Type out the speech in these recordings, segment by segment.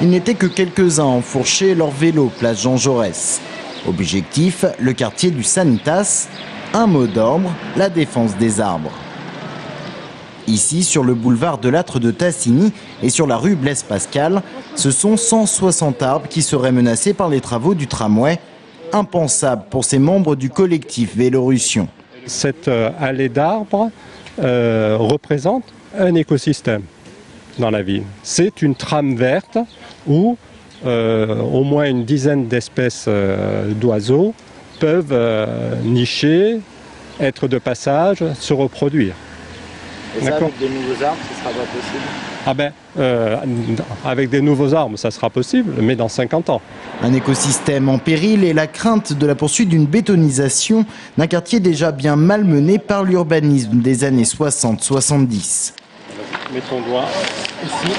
Ils n'étaient que quelques-uns à enfourcher leur vélo place Jean Jaurès. Objectif, le quartier du Sanitas. Un mot d'ordre, la défense des arbres. Ici, sur le boulevard de Lattre de Tassigny et sur la rue Blaise Pascal, ce sont 160 arbres qui seraient menacés par les travaux du tramway. Impensable pour ces membres du collectif Vélorussion. Cette allée d'arbres représente un écosystème dans la ville. C'est une trame verte où au moins une dizaine d'espèces d'oiseaux peuvent nicher, être de passage, se reproduire. Et ça, avec des nouveaux arbres, ce sera pas possible? Avec des nouveaux arbres, ça sera possible, mais dans 50 ans. Un écosystème en péril et la crainte de la poursuite d'une bétonisation d'un quartier déjà bien malmené par l'urbanisme des années 60-70. Mets ton doigt ici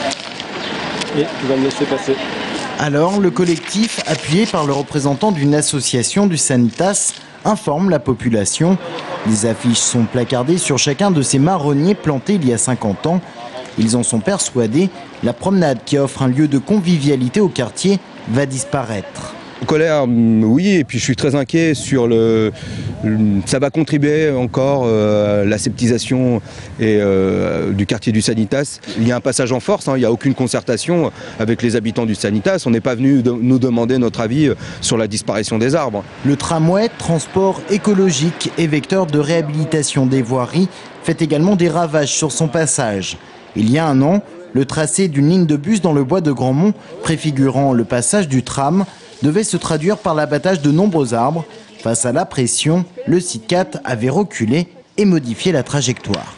et tu vas me laisser passer. Alors, le collectif, appuyé par le représentant d'une association du Sanitas, informe la population. Les affiches sont placardées sur chacun de ces marronniers plantés il y a 50 ans. Ils en sont persuadés, la promenade qui offre un lieu de convivialité au quartier va disparaître. En colère, oui, et puis je suis très inquiet sur ça va contribuer encore à l'aseptisation du quartier du Sanitas. Il y a un passage en force, il n'y a aucune concertation avec les habitants du Sanitas. On n'est pas venu nous demander notre avis sur la disparition des arbres. Le tramway, transport écologique et vecteur de réhabilitation des voiries, fait également des ravages sur son passage. Il y a un an, le tracé d'une ligne de bus dans le bois de Grandmont, préfigurant le passage du tram, devait se traduire par l'abattage de nombreux arbres. Face à la pression, le CITCAT avait reculé et modifié la trajectoire.